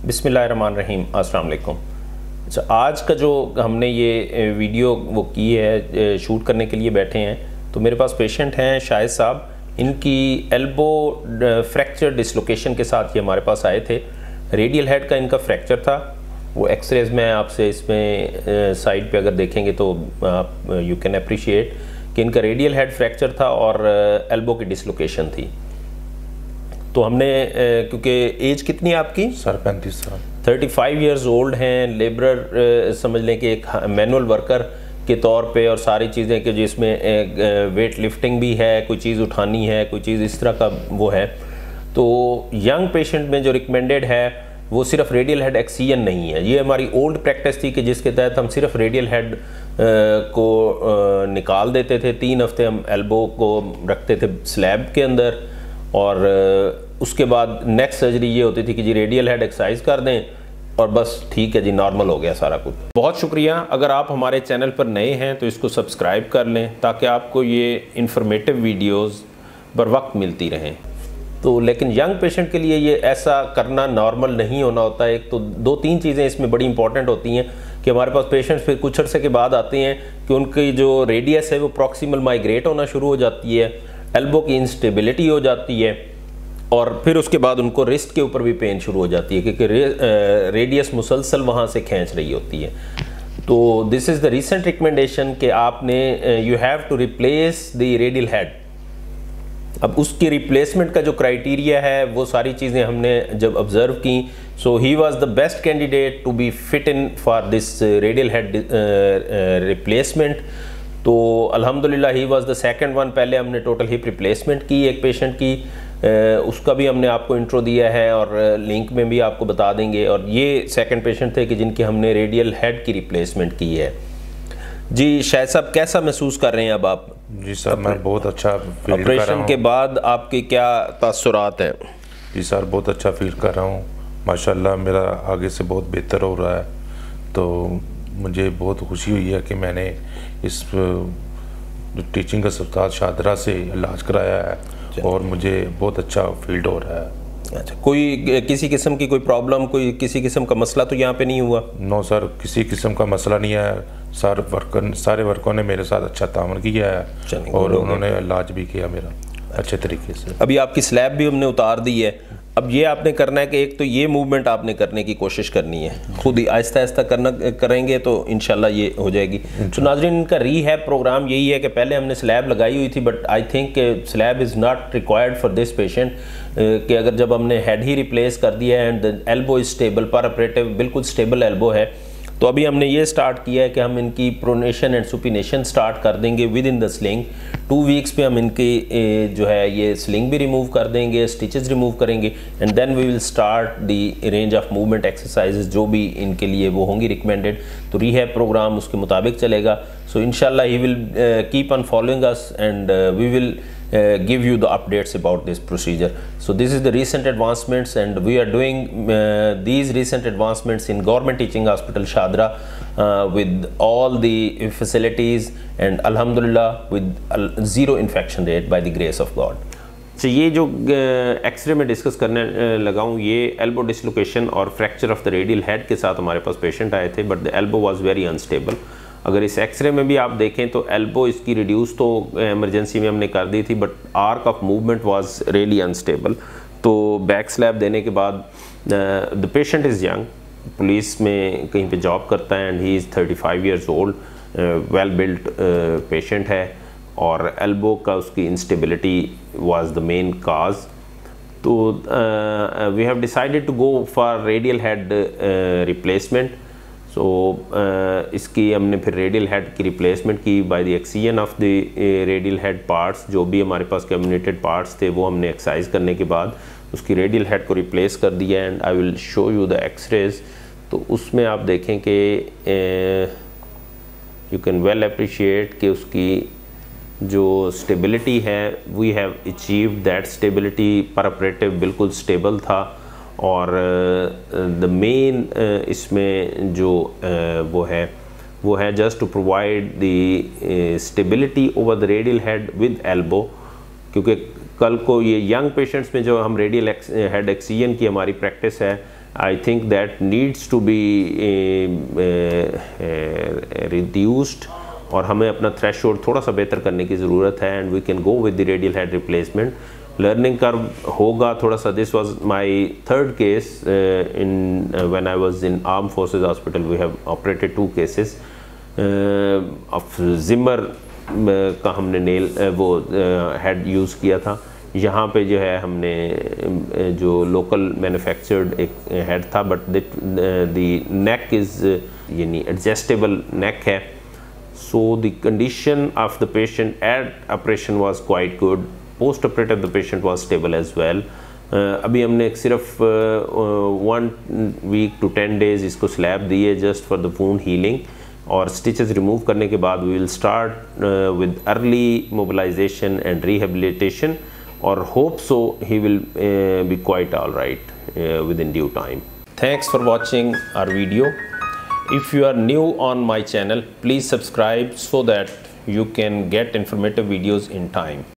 बिस्मिल्लाहिर्रहमानिर्रहीम, अस्सलाम वालेकुम। अच्छा, आज का जो हमने ये वीडियो वो की है, शूट करने के लिए बैठे हैं, तो मेरे पास पेशेंट हैं शाहिद साहब। इनकी एल्बो फ्रैक्चर डिसलोकेशन के साथ ये हमारे पास आए थे। रेडियल हेड का इनका फ्रैक्चर था। वो एक्सरेज में आपसे इसमें साइड पे अगर देखेंगे तो आप यू कैन अप्रिशिएट कि इनका रेडियल हेड फ्रैक्चर था और एल्बो की डिसलोकेशन थी। तो हमने क्योंकि एज कितनी है आपकी? सर 35 साल। 35 इयर्स ओल्ड हैं, लेबरर समझ लें कि एक मैनुअल वर्कर के तौर पे, और सारी चीज़ें कि जिसमें वेट लिफ्टिंग भी है, कोई चीज़ उठानी है, कोई चीज़ इस तरह का वो है। तो यंग पेशेंट में जो रिकमेंडेड है वो सिर्फ रेडियल हेड एक्सियन नहीं है। ये हमारी ओल्ड प्रैक्टिस थी कि जिसके तहत हम सिर्फ रेडियल हेड को निकाल देते थे। 3 हफ्ते हम एल्बो को रखते थे स्लैब के अंदर, और उसके बाद नेक्स्ट सर्जरी ये होती थी कि जी रेडियल हेड एक्सरसाइज कर दें और बस ठीक है जी, नॉर्मल हो गया सारा कुछ। बहुत शुक्रिया। अगर आप हमारे चैनल पर नए हैं तो इसको सब्सक्राइब कर लें ताकि आपको ये इन्फॉर्मेटिव वीडियोस बर वक्त मिलती रहें। तो लेकिन यंग पेशेंट के लिए ये ऐसा करना नॉर्मल नहीं होना होता है। एक तो 2-3 चीज़ें इसमें बड़ी इंपॉर्टेंट होती हैं कि हमारे पास पेशेंट्स फिर कुछ अर्से के बाद आते हैं कि उनकी जो रेडियस है वो प्रॉक्सिमल माइग्रेट होना शुरू हो जाती है, एल्बो की इंस्टेबिलिटी हो जाती है, और फिर उसके बाद उनको रिस्ट के ऊपर भी पेन शुरू हो जाती है क्योंकि रेडियस मुसलसल वहाँ से खींच रही होती है। तो this is the recent recommendation कि आपने you have to replace the radial head. अब उसकी रिप्लेसमेंट का जो क्राइटेरिया है वो सारी चीज़ें हमने जब ऑब्जर्व की, so he was the best candidate to be fit in for this radial head replacement. तो अल्हम्दुलिल्लाह he was the second one. पहले हमने टोटल हिप रिप्लेसमेंट की एक पेशेंट की, उसका भी हमने आपको इंट्रो दिया है और लिंक में भी आपको बता देंगे। और ये सेकंड पेशेंट थे कि जिनकी हमने रेडियल हेड की रिप्लेसमेंट की है। जी शाहिद साहब, कैसा महसूस कर रहे हैं अब आप? जी सर, मैं बहुत अच्छा फील कर रहा हूँ। ऑपरेशन के बाद आपके क्या तासुरात हैं? जी सर, बहुत अच्छा फील कर रहा हूँ माशाल्लाह। मेरा आगे से बहुत बेहतर हो रहा है। तो मुझे बहुत खुशी हुई है कि मैंने इस टीचिंग अस्पताल शादरा से इलाज कराया है और मुझे बहुत अच्छा फील्ड हो रहा है। अच्छा, कोई किसी किस्म की कोई प्रॉब्लम, कोई किसी किस्म का मसला तो यहाँ पे नहीं हुआ? नो सर, किसी किस्म का मसला नहीं है। सारे वर्कों ने मेरे साथ अच्छा तामन किया है और उन्होंने इलाज भी किया मेरा अच्छे तरीके से। अभी आपकी स्लैब भी हमने उतार दी है। अब ये आपने करना है कि एक तो ये मूवमेंट आपने करने की कोशिश करनी है, खुद ही आहिस्ता आहिस्ता करेंगे तो इंशाल्लाह ये हो जाएगी। तो नाज़रीन, इनका रीहैब प्रोग्राम यही है कि पहले हमने स्लैब लगाई हुई थी, but I think slab is not required for this patient. कि अगर जब हमने हेड ही रिप्लेस कर दिया है and the elbow is stable, पर ऑपरेटिव बिल्कुल स्टेबल एल्बो है, तो अभी हमने ये स्टार्ट किया है कि हम इनकी प्रोनेशन एंड सुपिनेशन स्टार्ट कर देंगे with in the sling. 2 weeks पे हम इनकी जो है ये स्लिंग भी रिमूव कर देंगे, स्टिचेस रिमूव करेंगे, and then we will start the range of movement exercises जो भी इनके लिए वो होंगी रिकमेंडेड। तो रीहैब प्रोग्राम उसके मुताबिक चलेगा। सो इंशाल्लाह he will keep on following us and we will give you the updates about this procedure. So this is the recent advancements, and we are doing these recent advancements in Government Teaching Hospital Shadra with all the facilities, and alhamdulillah with zero infection rate by the grace of God. तो ये जो x ray में discuss करने लगा हूँ, ये elbow dislocation और fracture of the radial head के साथ हमारे पास पेशेंट आए थे, but the elbow was very unstable. अगर इस एक्सरे में भी आप देखें तो एल्बो इसकी रिड्यूस तो इमरजेंसी में हमने कर दी थी, but arc of movement was really unstable. तो बैक स्लैब देने के बाद the patient is young, police में कहीं पे जॉब करता है, and he is 35 years old, well built patient है, और एल्बो का उसकी instability was the main cause. तो we have decided to go for radial head replacement. So इसकी हमने फिर रेडियल हेड की रिप्लेसमेंट की by the action of the radial head parts. जो भी हमारे पास कम्युनिकेटेड पार्ट्स थे वो हमने एक्सरसाइज करने के बाद उसकी रेडियल हेड को रिप्लेस कर दिया, and I will show you the x-rays. तो उसमें आप देखें कि यू कैन वेल अप्रिशिएट कि उसकी जो स्टेबिलिटी है, we have achieved that stability. Per operative बिल्कुल स्टेबल था, और द मेन इसमें जो वो है just to provide the stability over the radial head with elbow. क्योंकि कल को ये यंग पेशेंट्स में जो हम रेडियल हेड एक्सियन की हमारी प्रैक्टिस है, I think that needs to be reduced, और हमें अपना थ्रेशोल्ड थोड़ा सा बेहतर करने की ज़रूरत है, and we can go with the radial head replacement. Learning curve होगा थोड़ा सा. This was my third case in when I was in armed forces hospital. We have operated 2 cases of Zimmer का हमने नेल वो head use किया था. यहाँ पे जो है हमने जो लोकल मैन्युफैक्चर्ड एक हेड था, बट द नेक इज़ यानी एडजस्टेबल नेक है. So the condition of the patient at operation was quite good. Post operative the patient was stable as well. अभी हमने सिर्फ 1 वीक to 10 days इसको slab दी है just for the wound healing, और stitches remove करने के बाद we will start with early mobilisation and rehabilitation, or hope so he will be quite all right within due time. Thanks for watching our video. If you are new on my channel, please subscribe so that you can get informative videos in time.